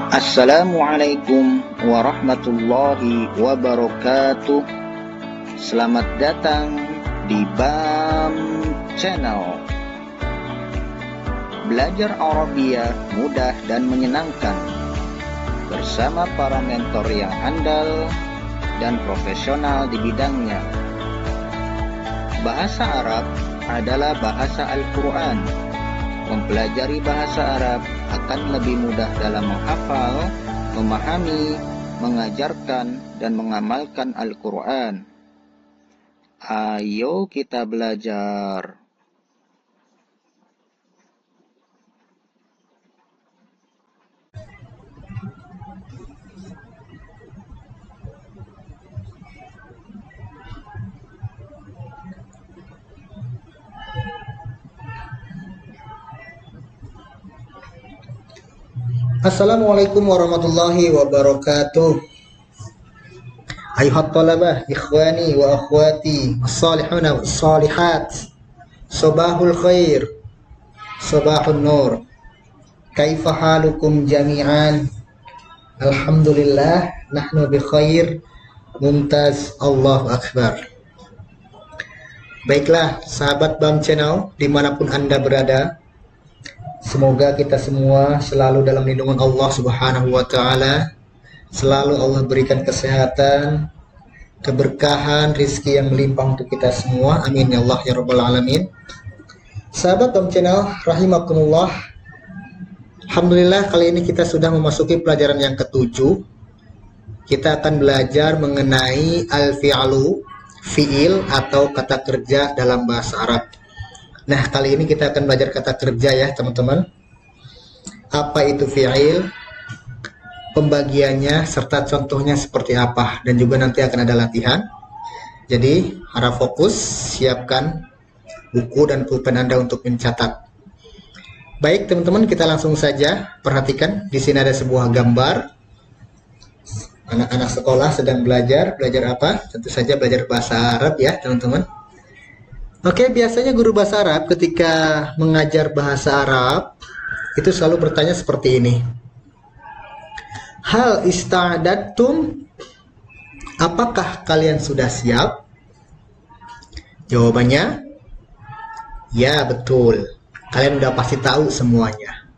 Assalamualaikum warahmatullahi wabarakatuh. Selamat datang di BAM Channel. Belajar Arabia mudah dan menyenangkan bersama para mentor yang andal dan profesional di bidangnya. Bahasa Arab adalah bahasa Al-Quran. Mempelajari bahasa Arab akan lebih mudah dalam menghafal, memahami, mengajarkan, dan mengamalkan Al-Quran. Ayo kita belajar. Assalamualaikum warahmatullahi wabarakatuh. Ayuhat talabah, ikhwani wa akhwati, as-salihuna was-salihat. Sabahul khair, sabahun nur. Kaifa halukum jami'an? Alhamdulillah, nahnu bi khair. Mumtaz, Allahu akbar. Baiklah, sahabat BAM Channel dimanapun Anda berada, semoga kita semua selalu dalam lindungan Allah Subhanahu wa Ta'ala. Selalu Allah berikan kesehatan, keberkahan, rizki yang melimpah untuk kita semua. Amin ya Allah ya Rabbal Alamin. Sahabat BAM Channel rahimakumullah, alhamdulillah kali ini kita sudah memasuki pelajaran yang ke-7. Kita akan belajar mengenai al-fi'lu, fi'il atau kata kerja dalam bahasa Arab. Nah, kali ini kita akan belajar kata kerja ya, teman-teman. Apa itu fi'il, pembagiannya, serta contohnya seperti apa. Dan juga nanti akan ada latihan. Jadi, harap fokus, siapkan buku dan pulpen Anda untuk mencatat. Baik, teman-teman, kita langsung saja perhatikan. Di sini ada sebuah gambar. Anak-anak sekolah sedang belajar. Belajar apa? Tentu saja belajar bahasa Arab ya, teman-teman. Oke, biasanya guru bahasa Arab ketika mengajar bahasa Arab itu selalu bertanya seperti ini. Hal ista'adatum? Apakah kalian sudah siap? Jawabannya, ya betul. Kalian udah pasti tahu semuanya.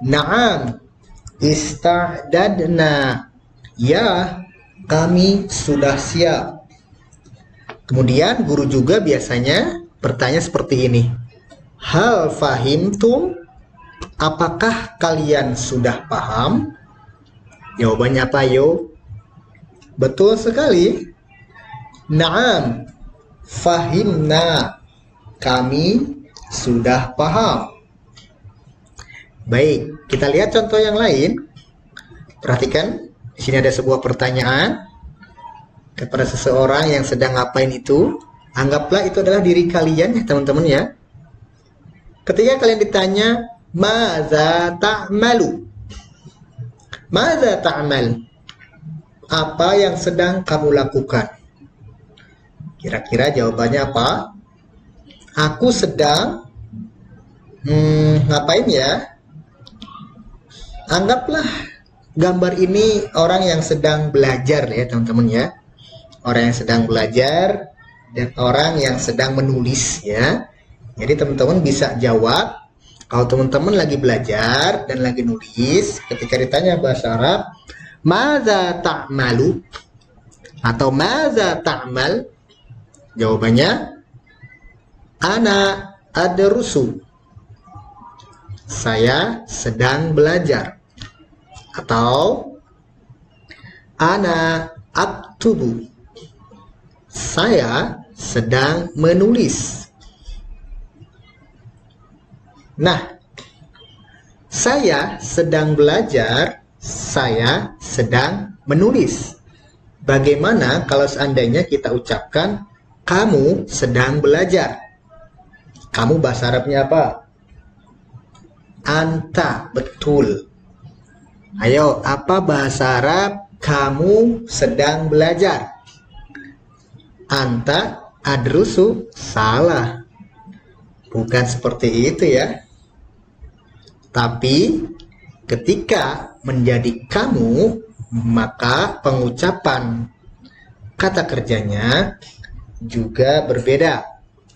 Naam, ista'dadna. Ya, kami sudah siap. Kemudian guru juga biasanya bertanya seperti ini. Hal fahimtum? Apakah kalian sudah paham? Jawabannya apa yo? Betul sekali. Naam, fahimna. Kami sudah paham. Baik, kita lihat contoh yang lain. Perhatikan, di sini ada sebuah pertanyaan kepada seseorang yang sedang ngapain itu. Anggaplah itu adalah diri kalian ya teman-teman ya. Ketika kalian ditanya, Maza ta'malu? Maza ta'mal? Apa yang sedang kamu lakukan? Kira-kira jawabannya apa? Aku sedang ngapain ya? Anggaplah gambar ini orang yang sedang belajar ya teman-teman ya. Orang yang sedang belajar dan orang yang sedang menulis ya. Jadi teman-teman bisa jawab kalau teman-teman lagi belajar dan lagi nulis, ketika ditanya bahasa Arab, Maza ta'malu atau Maza ta'mal? Jawabannya, Ana adrusu. Saya sedang belajar. Atau Ana aktubu. Saya sedang menulis. Nah, saya sedang belajar, saya sedang menulis. Bagaimana kalau seandainya kita ucapkan kamu sedang belajar? Kamu bahasa Arabnya apa? Anta, betul. Ayo, apa bahasa Arab kamu sedang belajar? Anta adrusu, salah. Bukan seperti itu ya. Tapi Ketika menjadi kamu, maka pengucapan kata kerjanya juga berbeda.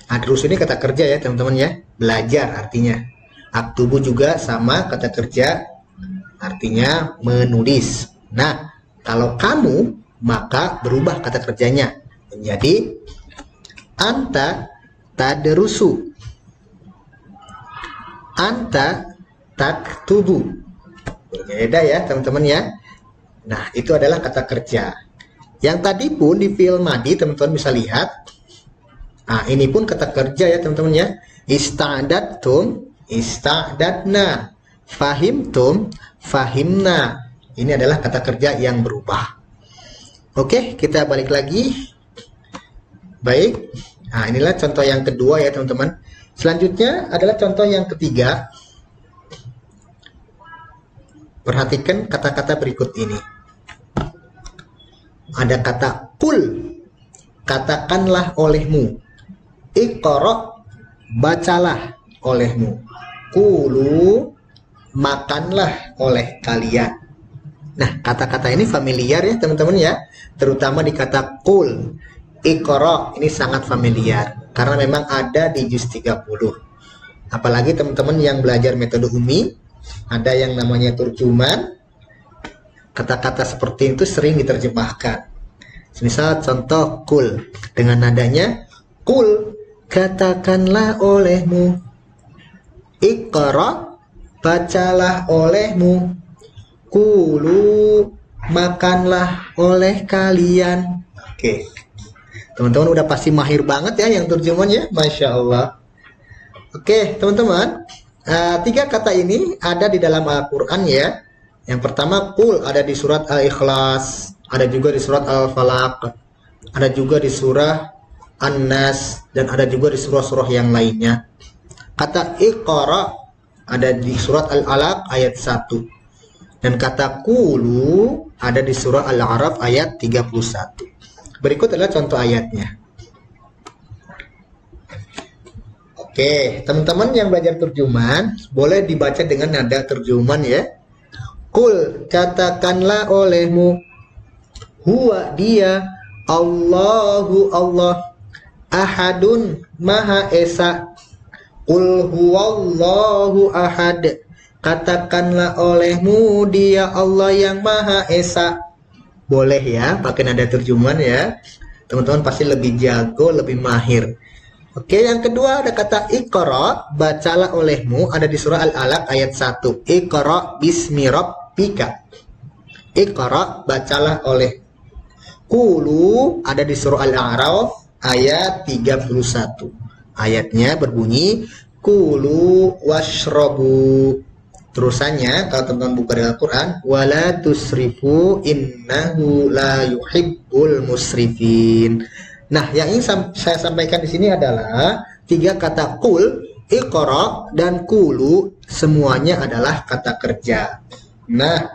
Adrus ini kata kerja ya teman-teman ya, belajar artinya. Aktubu juga sama kata kerja, artinya menulis. Nah, kalau kamu, maka berubah kata kerjanya menjadi anta tadrusu, anta taktubu. Berbeda ya teman-teman ya. Nah, itu adalah kata kerja. Yang tadi pun di fi'il madi teman-teman bisa lihat. Nah, ini pun kata kerja ya teman-teman ya. Ista'dadtum, ista'dadna. Fahimtum, fahimna. Ini adalah kata kerja yang berubah. Oke, kita balik lagi. Baik. Nah, inilah contoh yang kedua ya teman-teman. Selanjutnya adalah contoh yang ketiga. Perhatikan kata-kata berikut ini. Ada kata kul, katakanlah olehmu. Iqra, bacalah olehmu. Kulu, makanlah oleh kalian. Nah, kata-kata ini familiar ya teman-teman ya. Terutama di kata kul. Iqra, ini sangat familiar. Karena memang ada di juz 30. Apalagi teman-teman yang belajar metode Umi, ada yang namanya terjemahan. Kata-kata seperti itu sering diterjemahkan. Misal contoh kul dengan nadanya kul, katakanlah olehmu. Iqra, bacalah olehmu. Kulu, makanlah oleh kalian. Oke, teman-teman udah pasti mahir banget ya yang terjemahan ya, Masya Allah. Oke teman-teman, 3 kata ini ada di dalam Al-Quran ya. Yang pertama kul ada di surat Al-Ikhlas, ada juga di surat Al-Falaq, ada juga di surah An-Nas, dan ada juga di surah-surah yang lainnya. Kata Iqra ada di surat Al-Alaq ayat 1. Dan kata kulu ada di surah Al-A'raf ayat 31. Berikut adalah contoh ayatnya. Oke, teman-teman yang belajar terjemahan boleh dibaca dengan nada terjemahan ya. Kul, katakanlah olehmu. Huwa dia, Allahu Allah, ahadun maha esa. Qul huwallahu ahad, katakanlah olehmu dia Allah yang maha esa. Boleh ya pakai nada terjemahan ya, teman-teman pasti lebih jago, lebih mahir. Oke, yang kedua ada kata Iqra, bacalah olehmu, ada di surah Al-Alaq ayat 1. Iqra bismi rabbika. Iqra, bacalah oleh. Qulu ada di surah Al-A'raf ayat 31. Ayatnya berbunyi Qulu washrabu. Terusannya kalau teman-teman buka di Al-Quran, wala tusrifu innahu la yuhibbul musrifin. Nah, yang ingin saya sampaikan di sini adalah 3 kata kul, iqra, dan kulu semuanya adalah kata kerja. Nah,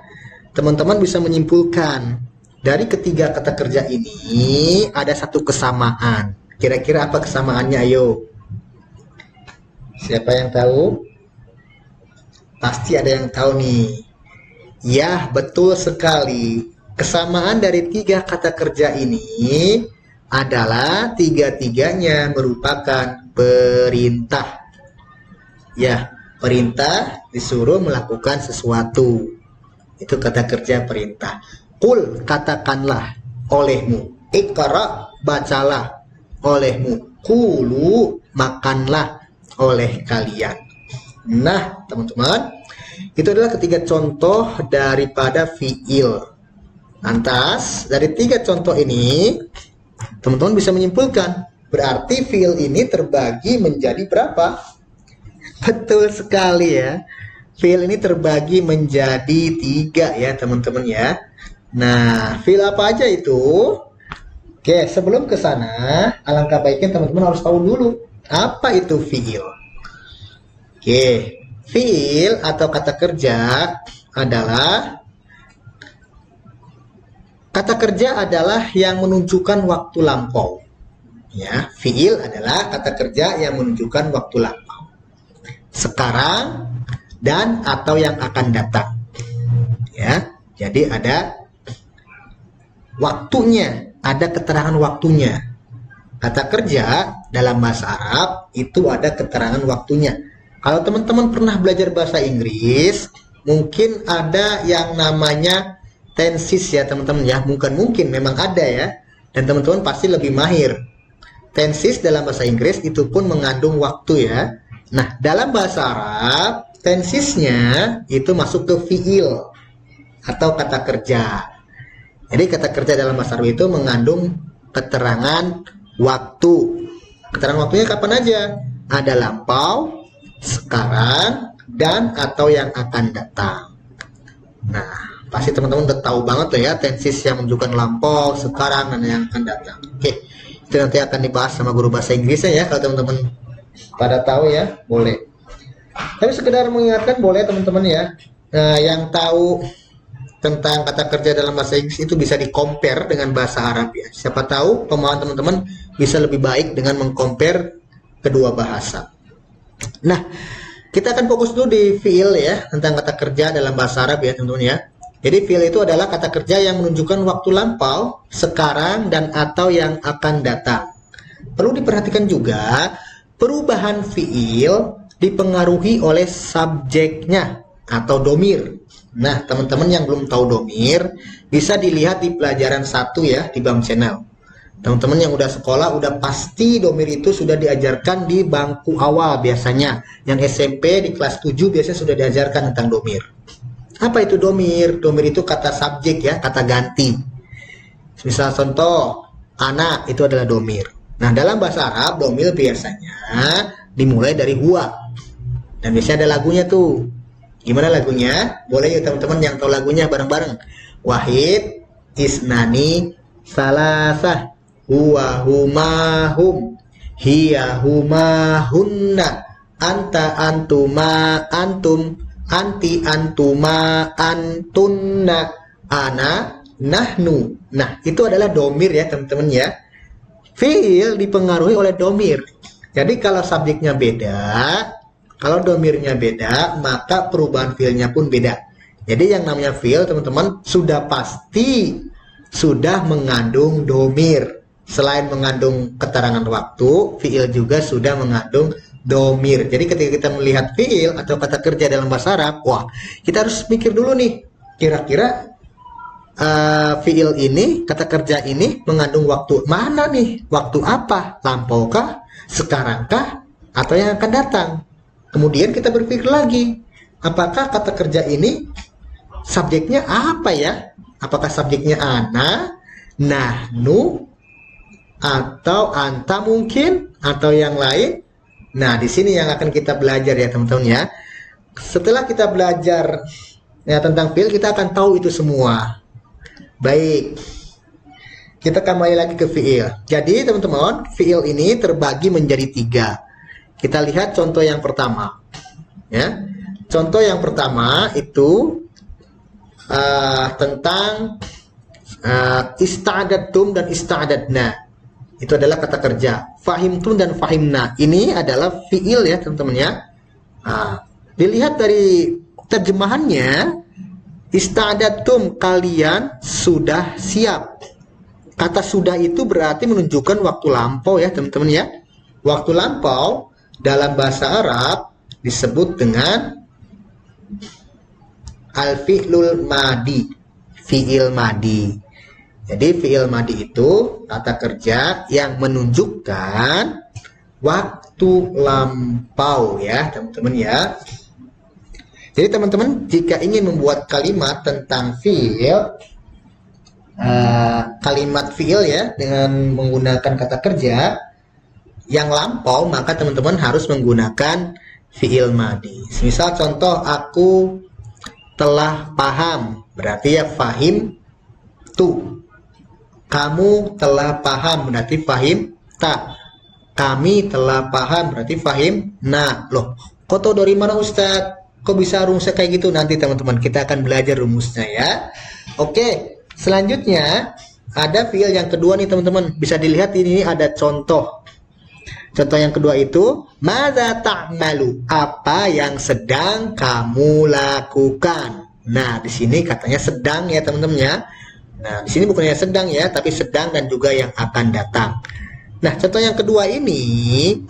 teman-teman bisa menyimpulkan dari ketiga kata kerja ini ada satu kesamaan. Kira-kira apa kesamaannya? Ayo. Siapa yang tahu? Pasti ada yang tahu nih. Ya, betul sekali. Kesamaan dari 3 kata kerja ini adalah 3-tiganya merupakan perintah. Ya, perintah disuruh melakukan sesuatu. Itu kata kerja perintah. Qul, katakanlah olehmu. Iqra, bacalah olehmu. Qulu, makanlah oleh kalian. Nah, teman-teman, itu adalah 3 contoh daripada fi'il. Lantas, dari 3 contoh ini, teman-teman bisa menyimpulkan, berarti fi'il ini terbagi menjadi berapa? Betul sekali ya. Fi'il ini terbagi menjadi 3 ya teman-teman ya. Nah, fi'il apa aja itu? Oke, sebelum ke sana, alangkah baiknya teman-teman harus tahu dulu apa itu fi'il. Oke, fi'il atau kata kerja adalah yang menunjukkan waktu lampau. Ya, fi'il adalah kata kerja yang menunjukkan waktu lampau. Sekarang dan atau yang akan datang. ya. Jadi ada waktunya, ada keterangan waktunya. Kata kerja dalam bahasa Arab itu ada keterangan waktunya. Kalau teman-teman pernah belajar bahasa Inggris, mungkin ada yang namanya tenses ya teman-teman ya. Mungkin memang ada ya. Dan teman-teman pasti lebih mahir. Tenses dalam bahasa Inggris itu pun mengandung waktu ya. Nah, dalam bahasa Arab, tensesnya itu masuk ke fiil atau kata kerja. Jadi kata kerja dalam bahasa Arab itu mengandung keterangan waktu. Keterangan waktunya kapan aja? Ada lampau, sekarang, dan atau yang akan datang. Nah, pasti teman-teman udah tahu banget tuh ya tenses yang menunjukkan lampau, sekarang, dan yang akan datang. Oke, itu nanti akan dibahas sama guru bahasa Inggrisnya ya. Kalau teman-teman pada tahu ya, boleh. Tapi sekedar mengingatkan boleh teman-teman ya. Nah, yang tahu tentang kata kerja dalam bahasa Inggris itu bisa di-compare dengan bahasa Arab ya. Siapa tahu pemahaman teman-teman bisa lebih baik dengan meng-compare kedua bahasa. Nah, kita akan fokus dulu di fiil ya, tentang kata kerja dalam bahasa Arab ya teman-teman ya. Jadi fiil itu adalah kata kerja yang menunjukkan waktu lampau, sekarang, dan atau yang akan datang. Perlu diperhatikan juga, perubahan fiil dipengaruhi oleh subjeknya atau domir. Nah, teman-teman yang belum tahu domir, bisa dilihat di pelajaran 1 ya, di BAM Channel. Teman-teman yang udah sekolah, udah pasti domir itu sudah diajarkan di bangku awal biasanya. Yang SMP di kelas 7 biasanya sudah diajarkan tentang domir. Apa itu domir? Domir itu kata subjek ya, kata ganti. Misal contoh, anak itu adalah domir. Nah, dalam bahasa Arab, domir biasanya dimulai dari huwa. Dan biasanya ada lagunya tuh. Gimana lagunya? Boleh ya teman-teman yang tahu lagunya bareng-bareng. Wahid, isnani, salasah, huwa huma hum, hiya huma hunna, anta antuma antum, anti antuma antunna, ana nahnu. Nah, itu adalah domir ya teman-teman ya. Fiil dipengaruhi oleh domir. Jadi kalau subjeknya beda, kalau domirnya beda, maka perubahan fiilnya pun beda. Jadi yang namanya fiil teman-teman sudah pasti sudah mengandung domir. Selain mengandung keterangan waktu, fiil juga sudah mengandung domir. Jadi ketika kita melihat fiil atau kata kerja dalam bahasa Arab, wah, kita harus mikir dulu nih, kira-kira fiil ini, kata kerja ini mengandung waktu mana nih? Waktu apa? Lampaukah? Sekarangkah? Atau yang akan datang? Kemudian kita berpikir lagi, apakah kata kerja ini subjeknya apa ya? Apakah subjeknya ana, nahnu, atau anta mungkin, atau yang lain? Nah, di sini yang akan kita belajar ya teman-teman ya. Setelah kita belajar ya tentang fiil, kita akan tahu itu semua. Baik, kita kembali lagi ke fiil. Jadi teman-teman, fiil ini terbagi menjadi 3. Kita lihat contoh yang pertama ya. Contoh yang pertama itu tentang ista'adatum dan ista'adadna. Itu adalah kata kerja. Fahimtum dan fahimna. Ini adalah fiil ya teman-teman ya. Dilihat dari terjemahannya, ista'adatum, kalian sudah siap. Kata sudah itu berarti menunjukkan waktu lampau ya teman-teman ya. Waktu lampau dalam bahasa Arab disebut dengan al-fi'lul madi, fi'il madi. Jadi fi'il madi itu kata kerja yang menunjukkan waktu lampau ya teman-teman ya. Jadi teman-teman jika ingin membuat kalimat tentang fi'il, kalimat fi'il ya dengan menggunakan kata kerja yang lampau, maka teman-teman harus menggunakan fi'il madi. Misal contoh, aku telah paham, berarti ya fahim tu. Kamu telah paham, berarti fahim ta. Kami telah paham, berarti fahim na. Loh, kok tahu dari mana Ustadz? Kok bisa rumusnya kayak gitu? Nanti teman-teman kita akan belajar rumusnya ya. Oke, selanjutnya ada fi'il yang kedua nih teman-teman. Bisa dilihat ini ada contoh. Contoh yang kedua itu madza ta'malu, apa yang sedang kamu lakukan. Nah, di sini katanya sedang ya teman-teman ya. Nah, di sini bukannya sedang ya, tapi sedang dan juga yang akan datang. Nah, contoh yang kedua ini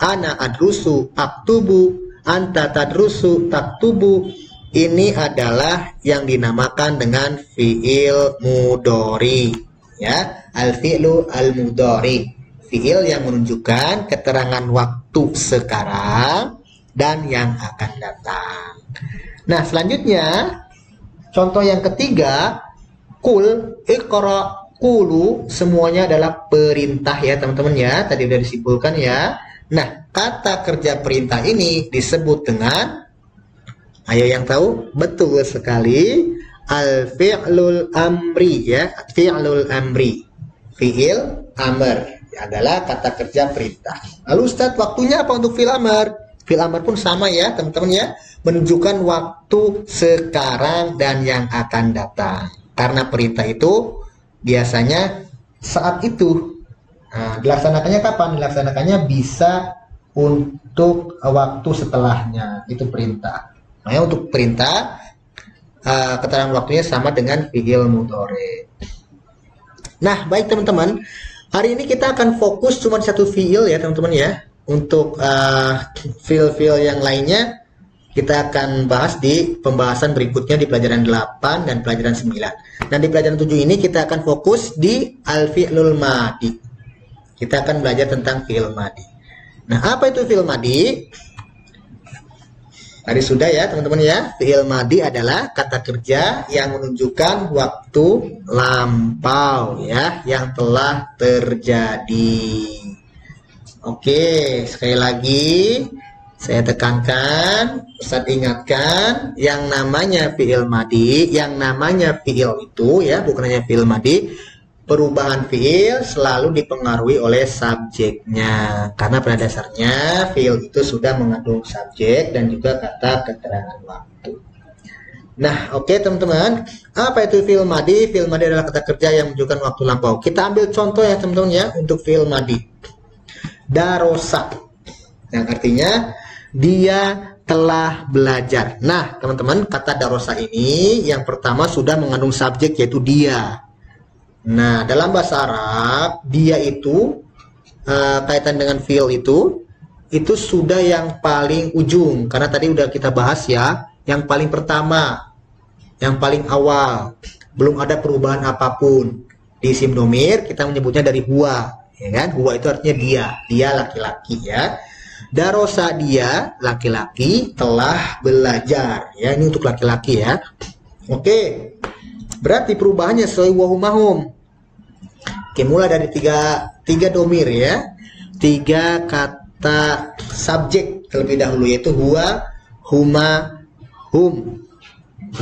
ana adrusu aktubu, anta tadrusu taktubu. Ini adalah yang dinamakan dengan fi'il mudhari ya, al-fi'lu al-mudhari, fi'il yang menunjukkan keterangan waktu sekarang dan yang akan datang. Nah, selanjutnya contoh yang ketiga, kul, iqra, kulu, semuanya adalah perintah ya teman-teman ya, tadi udah disimpulkan ya. Nah, kata kerja perintah ini disebut dengan, ayo yang tahu? Betul sekali, al-fi'lul amri ya, fi'lul amri, fi'il amr adalah kata kerja perintah. Lalu Ustadz, waktunya apa untuk fi'il amr? Fi'il amr pun sama ya teman-teman ya, menunjukkan waktu sekarang dan yang akan datang. Karena perintah itu biasanya saat itu. Nah, dilaksanakannya kapan? Dilaksanakannya bisa untuk waktu setelahnya, itu perintah. Nah, untuk perintah keterangan waktunya sama dengan fi'il mudhari. Nah, baik teman-teman, hari ini kita akan fokus cuma satu fi'il ya teman-teman ya. Untuk fi'il-fi'il yang lainnya kita akan bahas di pembahasan berikutnya di pelajaran 8 dan pelajaran 9. Dan di pelajaran 7 ini kita akan fokus di al-fi'lul madi. Kita akan belajar tentang fi'il madi. Nah, apa itu fi'il madi? Tadi sudah ya teman-teman ya. Fi'il madi adalah kata kerja yang menunjukkan waktu lampau ya, yang telah terjadi. Oke, sekali lagi saya tekankan, Ustaz ingatkan, yang namanya fi'il madi, yang namanya fi'il itu ya, bukan hanya fi'il madi, perubahan fi'il selalu dipengaruhi oleh subjeknya. Karena pada dasarnya fi'il itu sudah mengandung subjek dan juga kata keterangan waktu. Nah, oke teman-teman, apa itu fi'il madi? Fi'il madi adalah kata kerja yang menunjukkan waktu lampau. Kita ambil contoh ya teman-teman ya untuk fi'il madi. Darosa, yang artinya dia telah belajar. Nah, teman-teman, kata darosa ini yang pertama sudah mengandung subjek yaitu dia. Nah, dalam bahasa Arab, dia itu kaitan dengan fi'il itu sudah yang paling ujung. Karena tadi udah kita bahas ya, yang paling pertama, yang paling awal, belum ada perubahan apapun. Di isim domir kita menyebutnya dari huwa, ya kan? Huwa itu artinya dia laki-laki ya. Darosa, dia laki-laki telah belajar ya, ini untuk laki-laki ya. Oke, berarti perubahannya sesuai wahumahum. Oke, mulai dari tiga domir ya, 3 kata subjek terlebih dahulu, yaitu huwa, huma, hum.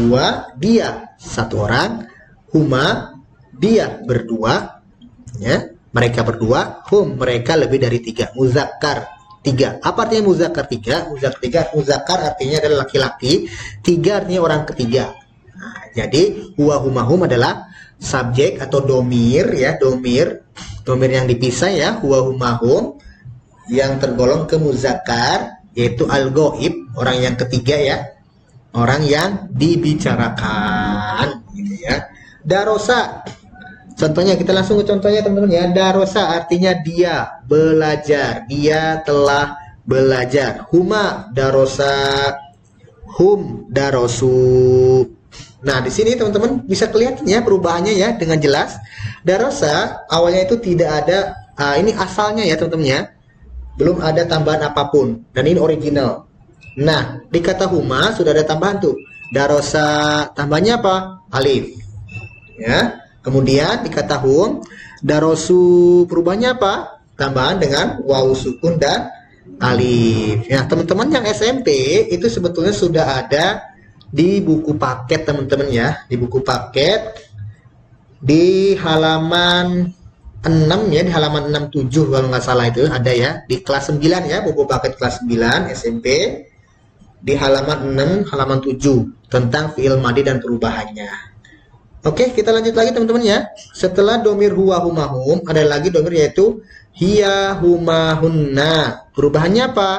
Huwa, dia, satu orang. Huma, dia, berdua ya, mereka berdua. Hum, mereka lebih dari 3. Muzakkar, 3. Apa artinya muzakkar 3? Muzakkar artinya adalah laki-laki, 3 artinya orang ketiga. Nah, jadi huwa, huma, hum adalah subjek atau domir ya, domir yang dipisah ya, huwa, huma, hum, yang tergolong ke muzakkar, yaitu al-ghaib, orang yang ketiga ya, orang yang dibicarakan gitu ya. Darosa, contohnya kita langsung ke contohnya teman-teman ya. Darosa artinya dia belajar, dia telah belajar. Huma darosa, hum darosu. Nah, di sini teman-teman bisa kelihatan ya perubahannya ya dengan jelas. Darosa awalnya itu tidak ada, ini asalnya ya teman-teman ya, belum ada tambahan apapun dan ini original. Nah, di kata huma sudah ada tambahan tuh. Darosa tambahnya apa? Alif. Ya. Kemudian di kata hum, darosu perubahannya apa? Tambahan dengan waw sukun dan alif. Ya, teman-teman yang SMP itu sebetulnya sudah ada di buku paket teman-teman ya, di buku paket di halaman 6 ya, di halaman 67 kalau nggak salah itu ada ya, di kelas 9 ya, buku paket kelas 9 SMP di halaman 6 halaman 7 tentang fi'il madi dan perubahannya. Oke, kita lanjut lagi teman-teman ya. Setelah domir huwa, huma, hum ada lagi domir yaitu hiya, huma, hunna. Perubahannya apa?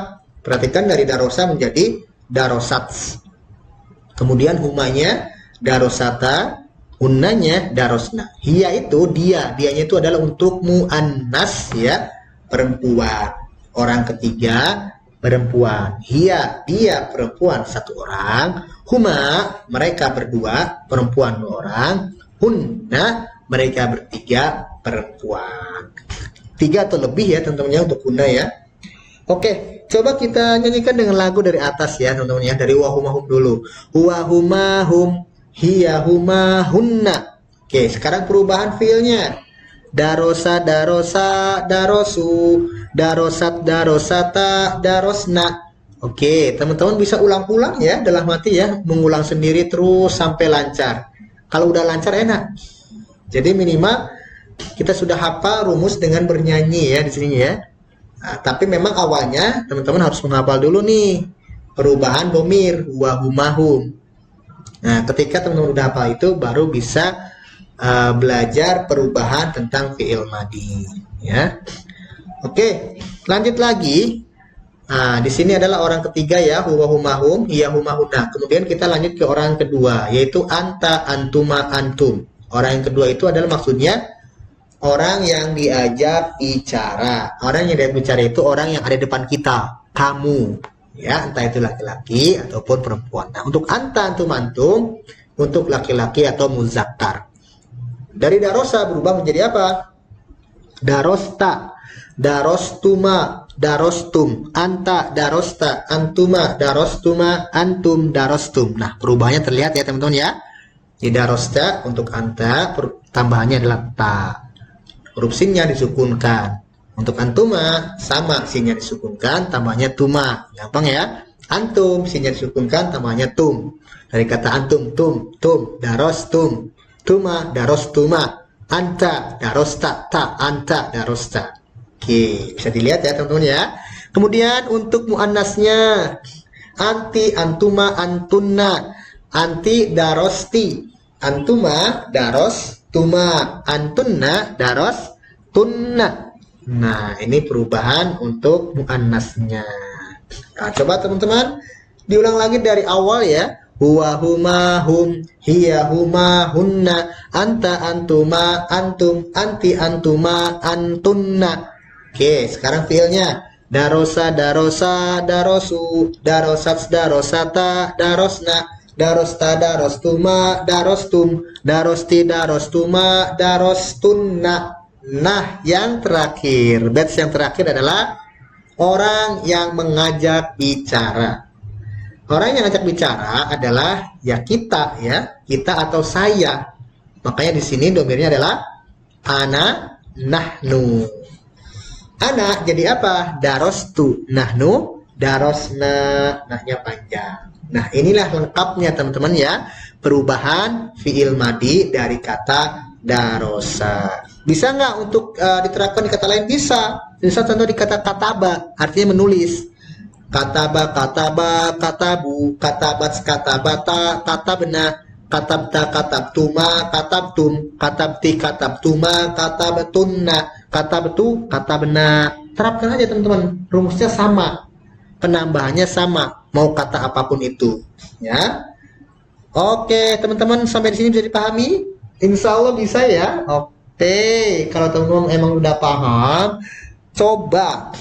Perhatikan dari darosa menjadi darosats. Kemudian humanya darosata, hunnanya darosna. Hiya itu dia, dianya itu adalah untuk muannas ya, perempuan. Orang ketiga perempuan. Hiya, dia perempuan satu orang. Huma, mereka berdua perempuan dua orang. Hunna, mereka bertiga perempuan. 3 atau lebih ya teman-teman untuk hunna ya. Oke, coba kita nyanyikan dengan lagu dari atas ya teman-teman ya. Dari wahumahum dulu. Wahumahum, hiya huma hunna. Oke, sekarang perubahan fiilnya. Darosa, darosa, darosu, darosat, darosata, darosna. Oke, teman-teman bisa ulang-ulang ya dalam hati ya. Mengulang sendiri terus sampai lancar. Kalau udah lancar enak. Jadi minimal kita sudah hafal rumus dengan bernyanyi ya di sini ya. Nah, tapi memang awalnya teman-teman harus menghafal dulu nih perubahan domir wahumahum. Nah, ketika teman-teman udah hafal itu baru bisa belajar perubahan tentang fi'il madi ya. Oke, lanjut lagi. Nah, di sini adalah orang ketiga ya, huwa humahum, hiya humahuna. Kemudian kita lanjut ke orang kedua yaitu anta, antuma, antum. Orang yang kedua itu adalah maksudnya orang yang diajak bicara. Orang yang diajak bicara itu orang yang ada di depan kita, kamu. Ya, entah itu laki-laki ataupun perempuan. Nah, untuk anta, antum, antum, untuk laki-laki atau muzakkar. Dari darosa berubah menjadi apa? Darosta, darostuma, darostum, anta, darosta, antuma, darostuma, antum, darostum. Nah, perubahannya terlihat ya teman-teman ya. Di darosta untuk anta, tambahannya adalah ta. Huruf sinnya disukunkan. Untuk antuma sama, sinnya disukunkan, tambahnya tuma. Gampang ya. Antum, sinnya disukunkan, tambahnya tum. Dari kata antum, tum, darostum, tuma, darostuma, anta, darosta, ta, anta, darosta. Oke, bisa dilihat ya teman-teman ya. Kemudian untuk muannasnya, anti, antuma, antunna, anti, darosti, antuma, daros, tuma, antunna, daros, tunna. Nah, ini perubahan untuk muannasnya. Nah, coba teman-teman diulang lagi dari awal ya. Huwa huma hum, hiya huma hunna, anta antuma antum, anti antuma antunna. Oke, sekarang fiilnya. Darosa, darosa, darosu, darosats, darosata, darosna, darosta, darostuma, darostum, darosti, darostuma, darostunna. Nah, yang terakhir, batch yang terakhir adalah orang yang mengajak bicara. Orang yang ngajak bicara adalah ya kita ya, kita atau saya. Makanya di sini domirnya adalah ana, nahnu. Ana jadi apa? Darostu, nahnu, darosna, nahnya panjang. Nah, inilah lengkapnya teman-teman ya, perubahan fiil madi dari kata darosa. Bisa nggak untuk diterapkan di kata lain? Bisa. Bisa contoh di kata kataba, artinya menulis. Kataba, kataba, katabu, katabats, katabata, katabna, katabta, katabtuma, katabtum, katabti, katabtuma, katabatunna, katabtu, katabna. Terapkan aja teman-teman, rumusnya sama, penambahannya sama, mau kata apapun itu, ya. Oke, teman-teman sampai di sini bisa dipahami? Insya Allah bisa ya. Oke, kalau teman-teman emang udah paham, coba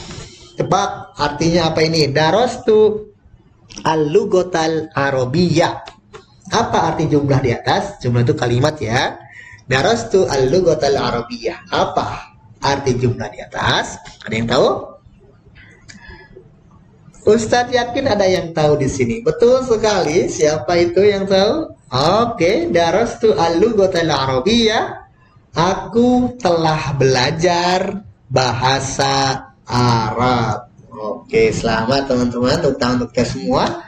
tebak artinya apa ini? Darostu al-lugotal arabiyah. Apa arti jumlah di atas? Jumlah itu kalimat ya. Darostu al-lugotal arabiyah. Apa arti jumlah di atas? Ada yang tahu? Ustadz yakin ada yang tahu di sini. Betul sekali. Siapa itu yang tahu? Oke, darostu al-lugotal arabiyah. Aku telah belajar bahasa Arab. Oke, selamat teman-teman untuk kita semua.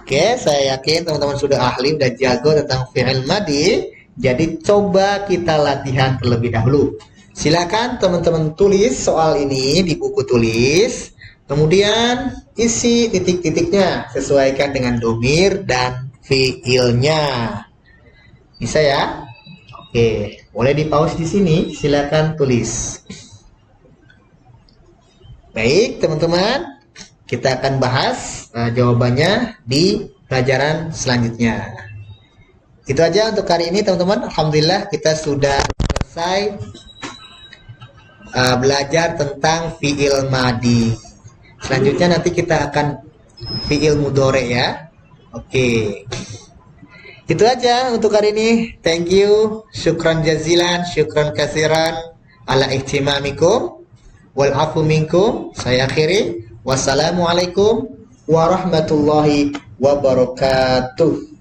Oke, saya yakin teman-teman sudah ahli dan jago tentang fi'il madi. Jadi coba kita latihan terlebih dahulu. Silakan teman-teman tulis soal ini di buku tulis. Kemudian isi titik-titiknya, sesuaikan dengan domir dan fi'ilnya. Bisa ya? Oke, boleh di pause di sini. Silakan tulis. Baik, teman-teman. Kita akan bahas jawabannya di pelajaran selanjutnya. Itu aja untuk hari ini, teman-teman. Alhamdulillah kita sudah selesai belajar tentang fi'il madi. Selanjutnya nanti kita akan fi'il mudhari ya. Oke. Itu aja untuk hari ini. Thank you. Syukran jazilan, syukran kasiran ala ihtimamikum wal afu minkum. Saya akhiri. Wassalamualaikum warahmatullahi wabarakatuh.